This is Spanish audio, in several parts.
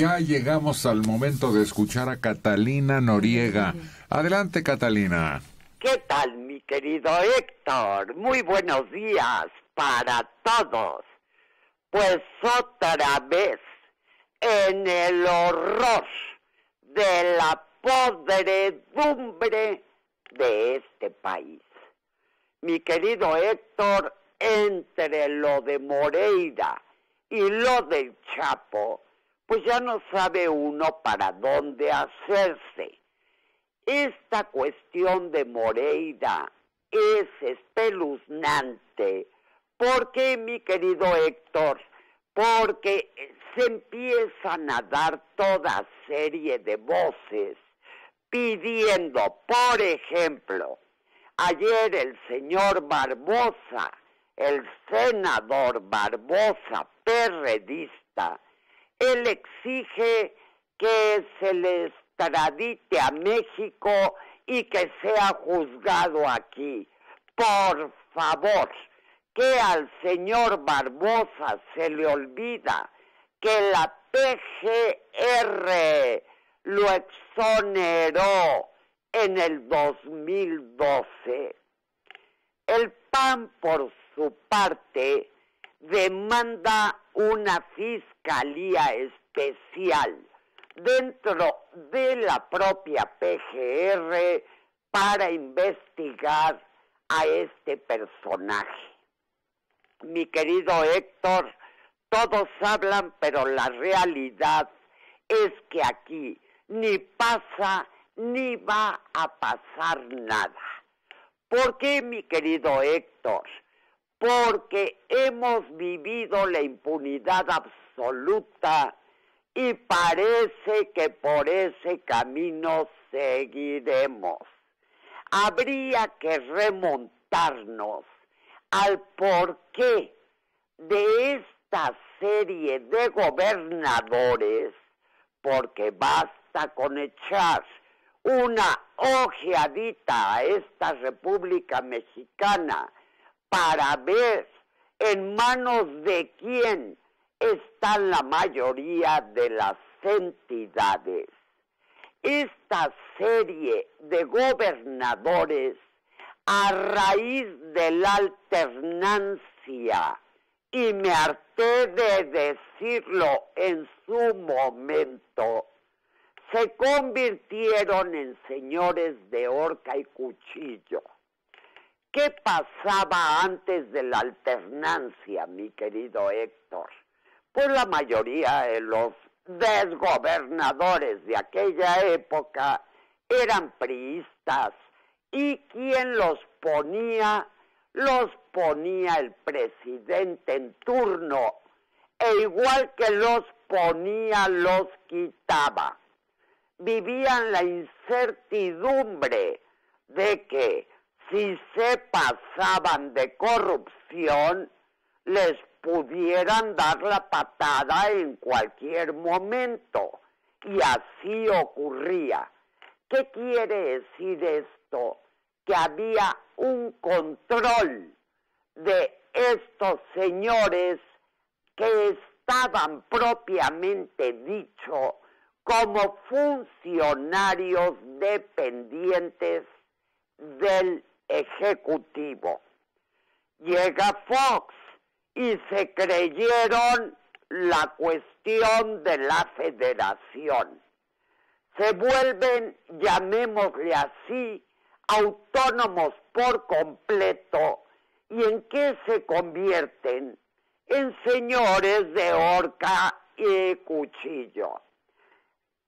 ya llegamos al momento de escuchar a Catalina Noriega. Adelante, Catalina. ¿Qué tal, mi querido Héctor? Muy buenos días para todos. Pues otra vez, en el horror de la podredumbre de este país. Mi querido Héctor, entre lo de Moreira y lo del Chapo, pues ya no sabe uno para dónde hacerse. Esta cuestión de Moreira es espeluznante. ¿Por qué, mi querido Héctor? Porque se empiezan a dar toda serie de voces pidiendo, por ejemplo, ayer el señor Barbosa, el senador Barbosa, perredista, él exige que se le extradite a México y que sea juzgado aquí. Por favor, que al señor Barbosa se le olvida que la PGR lo exoneró en el 2012. El PAN, por su parte, demanda una fiscalía especial dentro de la propia PGR para investigar a este personaje. Mi querido Héctor, todos hablan, pero la realidad es que aquí ni pasa ni va a pasar nada. ¿Por qué, mi querido Héctor? Porque hemos vivido la impunidad absoluta y parece que por ese camino seguiremos. Habría que remontarnos al porqué de esta serie de gobernadores, porque basta con echar una ojeadita a esta República Mexicana para ver en manos de quién están la mayoría de las entidades. Esta serie de gobernadores, a raíz de la alternancia, y me harté de decirlo en su momento, se convirtieron en señores de horca y cuchillo. ¿Qué pasaba antes de la alternancia, mi querido Héctor? Pues la mayoría de los desgobernadores de aquella época eran priistas, y quien los ponía el presidente en turno, e igual que los ponía, los quitaba. Vivían la incertidumbre de que si se pasaban de corrupción, les pudieran dar la patada en cualquier momento. Y así ocurría. ¿Qué quiere decir esto? Que había un control de estos señores que estaban propiamente dicho como funcionarios dependientes del Ejecutivo. Llega Fox y se creyeron la cuestión de la federación. Se vuelven, llamémosle así, autónomos por completo. ¿Y en qué se convierten? En señores de horca y cuchillo.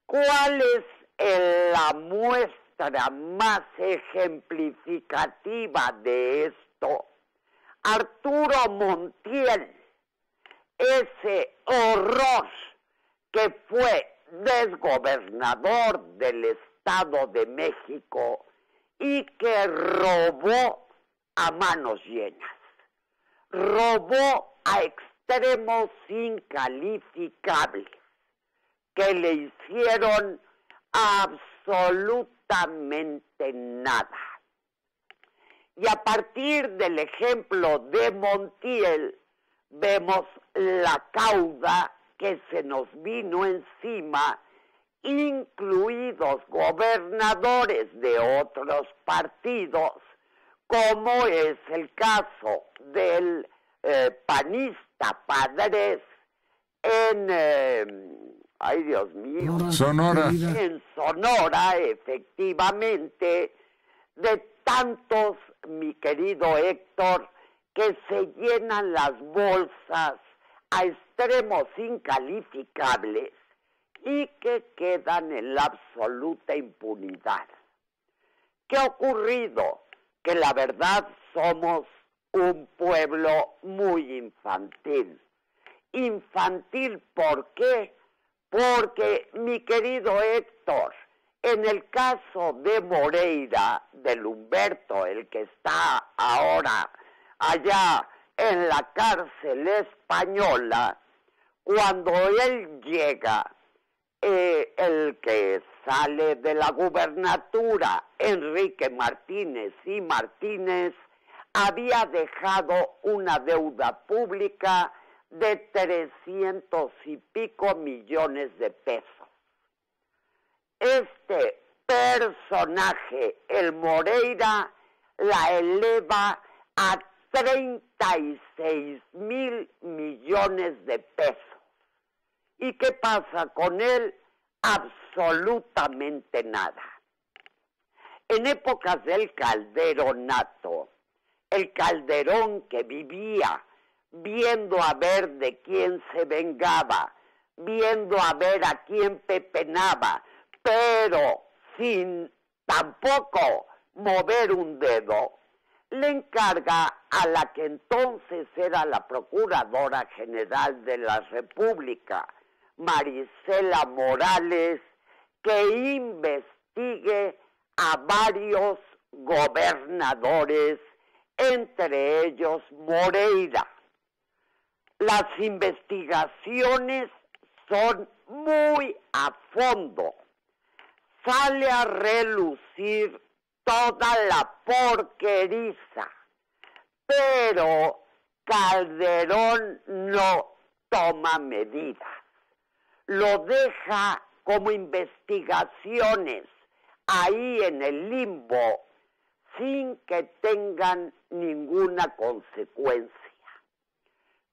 ¿Cuál es la muestra más ejemplificativa de esto? Arturo Montiel, ese horror que fue desgobernador del Estado de México y que robó a manos llenas. Robó a extremos incalificables que le hicieron absolutamente nada. Y a partir del ejemplo de Montiel, vemos la cauda que se nos vino encima, incluidos gobernadores de otros partidos, como es el caso del panista Padres en, ay Dios mío, Sonora. En Sonora, efectivamente, de tantos, mi querido Héctor, que se llenan las bolsas a extremos incalificables y que quedan en la absoluta impunidad. ¿Qué ha ocurrido? Que la verdad somos un pueblo muy infantil. Infantil, ¿por qué? Porque, mi querido Héctor, en el caso de Moreira, del Humberto, el que está ahora allá en la cárcel española, cuando él llega, el que sale de la gubernatura, Enrique Martínez y Martínez, había dejado una deuda pública de 300 y pico millones de pesos. Este personaje, el Moreira, la eleva a 36,000 millones de pesos. ¿Y qué pasa con él? Absolutamente nada. En épocas del Calderonato, el Calderón que vivía viendo a ver de quién se vengaba, viendo a ver a quién pepenaba, pero sin tampoco mover un dedo, le encarga a la que entonces era la Procuradora General de la República, Marisela Morales, que investigue a varios gobernadores, entre ellos Moreira. Las investigaciones son muy a fondo. Sale a relucir toda la porqueriza, pero Calderón no toma medidas. Lo deja como investigaciones ahí en el limbo sin que tengan ninguna consecuencia.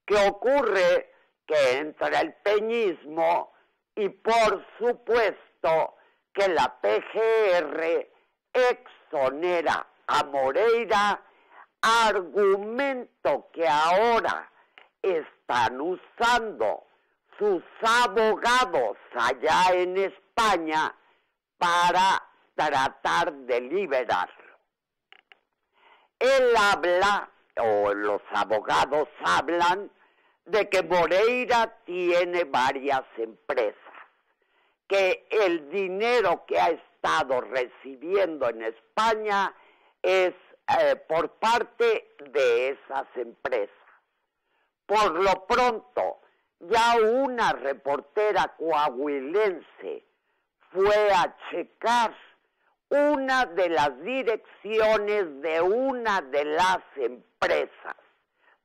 ¿Qué ocurre? Que entra el peñismo y por supuesto que la PGR exonera a Moreira, argumento que ahora están usando sus abogados allá en España para tratar de liberarlo. Él habla, o los abogados hablan, de que Moreira tiene varias empresas, que el dinero que ha estado recibiendo en España es por parte de esas empresas. Por lo pronto, ya una reportera coahuilense fue a checar una de las direcciones de una de las empresas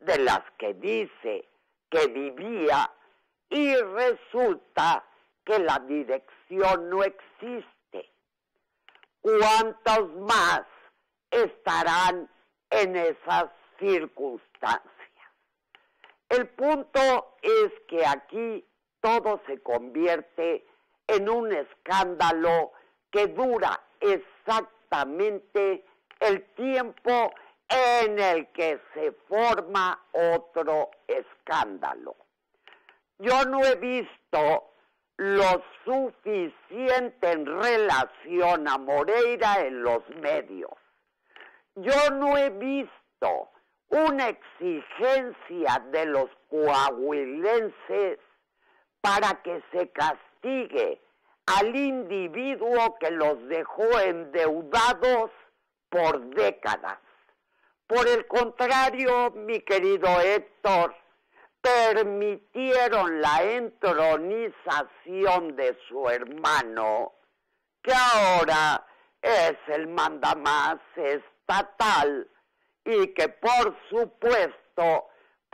de las que dice que vivía y resulta que la dirección no existe. ¿Cuántos más estarán en esas circunstancias? El punto es que aquí todo se convierte en un escándalo que dura exactamente el tiempo en el que se forma otro escándalo. Yo no he visto lo suficiente en relación a Moreira en los medios. Yo no he visto una exigencia de los coahuilenses para que se castigue al individuo que los dejó endeudados por décadas. Por el contrario, mi querido Héctor, permitieron la entronización de su hermano, que ahora es el mandamás estatal y que por supuesto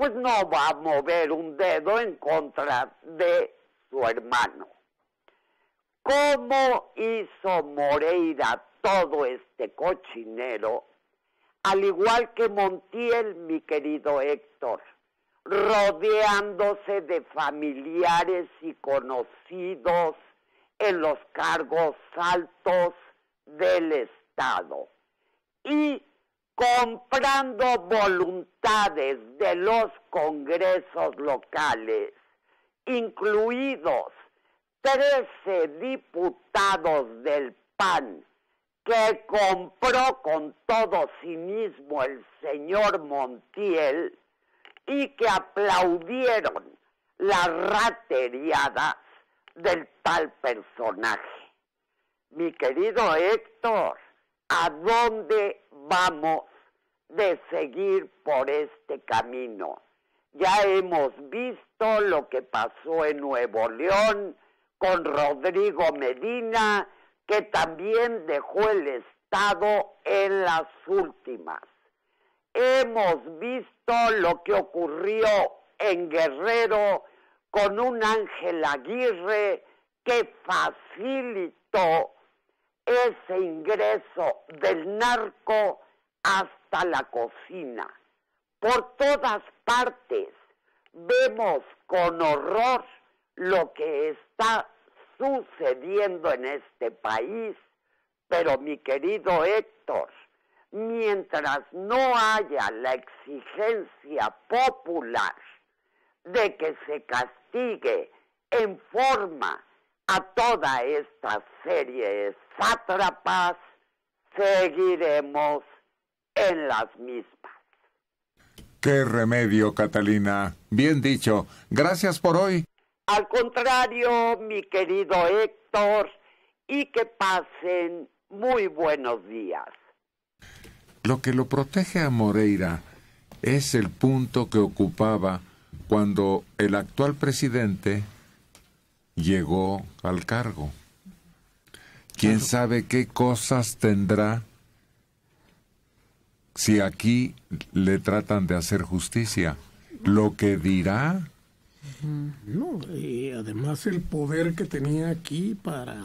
pues no va a mover un dedo en contra de su hermano. ¿Cómo hizo Moreira todo este cochinero? Al igual que Montiel, mi querido Héctor, rodeándose de familiares y conocidos en los cargos altos del Estado y comprando voluntades de los congresos locales, incluidos 13 diputados del PAN que compró con todo cinismo el señor Montiel y que aplaudieron las rateriadas del tal personaje. Mi querido Héctor, ¿a dónde vamos de seguir por este camino? Ya hemos visto lo que pasó en Nuevo León con Rodrigo Medina, que también dejó el Estado en las últimas. Hemos visto lo que ocurrió en Guerrero con un Ángel Aguirre que facilitó ese ingreso del narco hasta la cocina. Por todas partes vemos con horror lo que está sucediendo en este país, pero mi querido Héctor, mientras no haya la exigencia popular de que se castigue en forma a toda esta serie de sátrapas, seguiremos en las mismas. ¡Qué remedio, Catalina! Bien dicho. Gracias por hoy. Al contrario, mi querido Héctor, y que pasen muy buenos días. Lo que lo protege a Moreira es el punto que ocupaba cuando el actual presidente llegó al cargo. ¿Quién sabe qué cosas tendrá si aquí le tratan de hacer justicia? Lo que dirá. No, y además el poder que tenía aquí para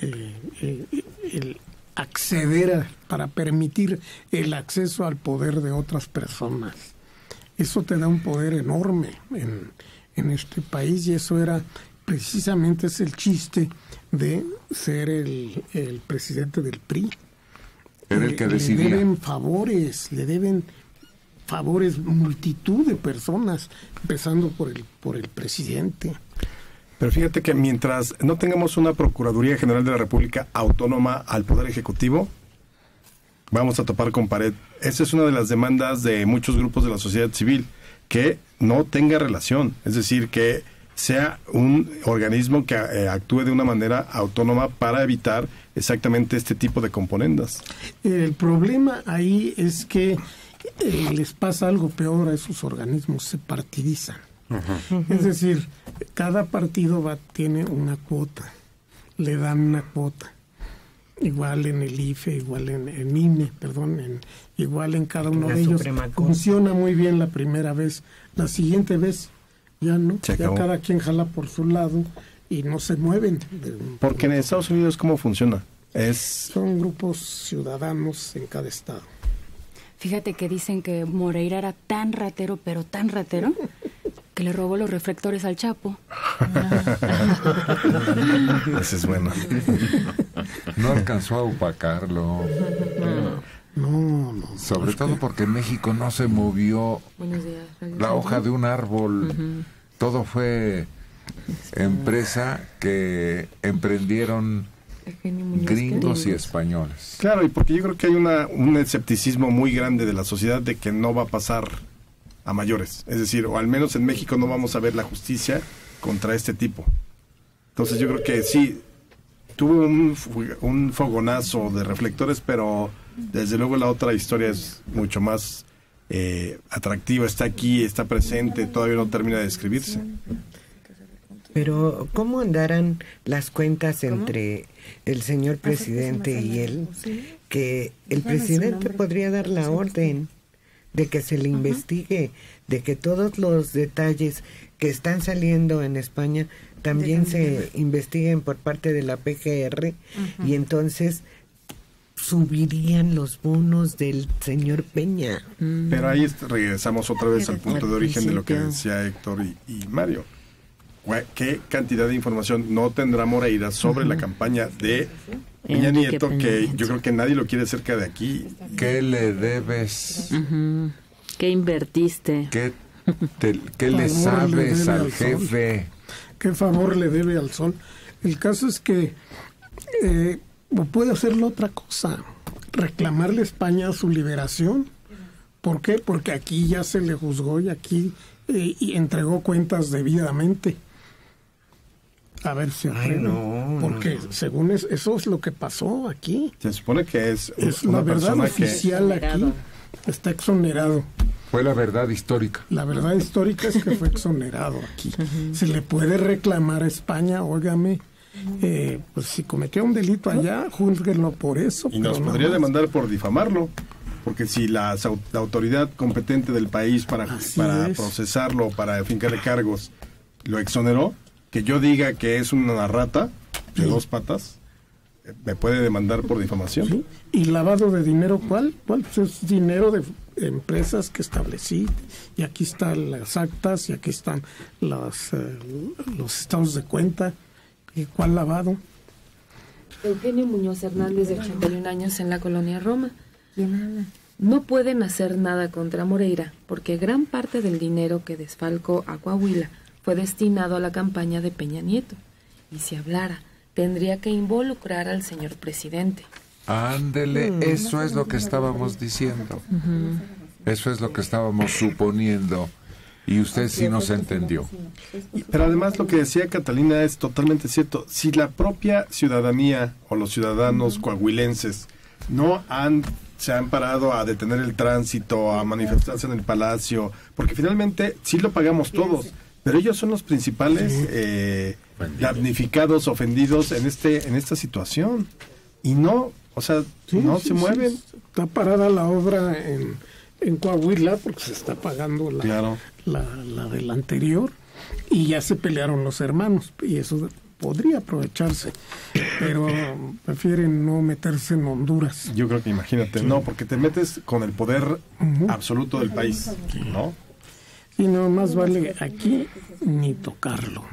el acceder para permitir el acceso al poder de otras personas. Eso te da un poder enorme en este país, y eso era precisamente es el chiste de ser el presidente del PRI. Era el que decidía. Le deben favores multitud de personas, empezando por el presidente. Pero fíjate que mientras no tengamos una Procuraduría General de la República autónoma al Poder Ejecutivo, vamos a topar con pared. Esa es una de las demandas de muchos grupos de la sociedad civil, que no tenga relación, es decir, que sea un organismo que actúe de una manera autónoma para evitar exactamente este tipo de componendas. El problema ahí es que les pasa algo peor a esos organismos, se partidizan. Uh-huh. Es decir, cada partido tiene una cuota, le dan una cuota, igual en el IFE, igual en INE, igual en cada uno de ellos. Funciona muy bien la primera vez, la siguiente vez ya no, ya cada quien jala por su lado y no se mueven. Porque en Estados Unidos, ¿cómo funciona? Son grupos ciudadanos en cada estado. Fíjate que dicen que Moreira era tan ratero, pero tan ratero, que le robó los reflectores al Chapo. Ese es bueno. No alcanzó a opacarlo. No. Sobre todo porque en México no se movió la hoja de un árbol. Uh-huh. Todo fue empresa que emprendieron gringos y españoles. Claro, y porque yo creo que hay un escepticismo muy grande de la sociedad de que no va a pasar a mayores. Es decir, o al menos en México no vamos a ver la justicia contra este tipo. Entonces yo creo que sí, tuvo un fogonazo de reflectores, pero desde luego la otra historia es mucho más atractiva. Está aquí, está presente, todavía no termina de escribirse. Pero ¿cómo andarán las cuentas entre el señor presidente y él? Que el presidente podría dar la orden de que se le investigue, de que todos los detalles que están saliendo en España también se investiguen por parte de la PGR, y entonces subirían los bonos del señor Peña. Pero ahí regresamos otra vez al punto de origen de lo que decía Héctor y Mario. ¿Qué cantidad de información no tendrá Moreira sobre la campaña de Peña Nieto, que yo creo que nadie lo quiere cerca de aquí? ¿Qué le debes? ¿Qué invertiste? ¿Qué le sabes al jefe? ¿Qué favor le debe al sol? El caso es que puede hacerle otra cosa, reclamarle a España su liberación. ¿Por qué? Porque aquí ya se le juzgó y aquí y entregó cuentas debidamente. A ver si porque según eso es lo que pasó aquí. Se supone que es la verdad oficial aquí. Está exonerado. Fue la verdad histórica. La verdad histórica es que fue exonerado aquí. Se le puede reclamar a España, óigame, pues si cometió un delito allá, júzguenlo por eso. Y nos podría demandar por difamarlo, porque si la autoridad competente del país para procesarlo, para fincarle cargos, lo exoneró, que yo diga que es una rata de dos patas, me puede demandar por difamación. Sí. ¿Y lavado de dinero cuál? Pues es dinero de empresas que establecí, y aquí están las actas, y aquí están los estados de cuenta. ¿Y cuál lavado? Eugenio Muñoz Hernández, de 81 años, en la colonia Roma. No pueden hacer nada contra Moreira, porque gran parte del dinero que desfalcó a Coahuila fue destinado a la campaña de Peña Nieto. Y si hablara, tendría que involucrar al señor presidente. Ándele, eso es lo que estábamos diciendo. Eso es lo que estábamos suponiendo. Y usted sí nos entendió. Pero además lo que decía Catalina es totalmente cierto. Si la propia ciudadanía o los ciudadanos coahuilenses no se han parado a detener el tránsito, a manifestarse en el Palacio, porque finalmente sí lo pagamos todos, pero ellos son los principales damnificados, ofendidos en esta situación. Y no, o sea, no se mueven. Está parada la obra en Coahuila porque se está pagando la del anterior, y ya se pelearon los hermanos, y eso podría aprovecharse, pero prefieren no meterse en Honduras. Yo creo que imagínate, no, porque te metes con el poder absoluto del país, ¿no? Y no más vale aquí ni tocarlo,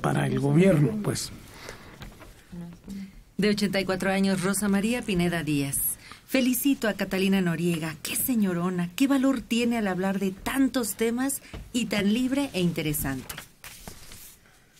para el gobierno, pues. De 84 años, Rosa María Pineda Díaz. Felicito a Catalina Noriega. Qué señorona, qué valor tiene al hablar de tantos temas y tan libre e interesante.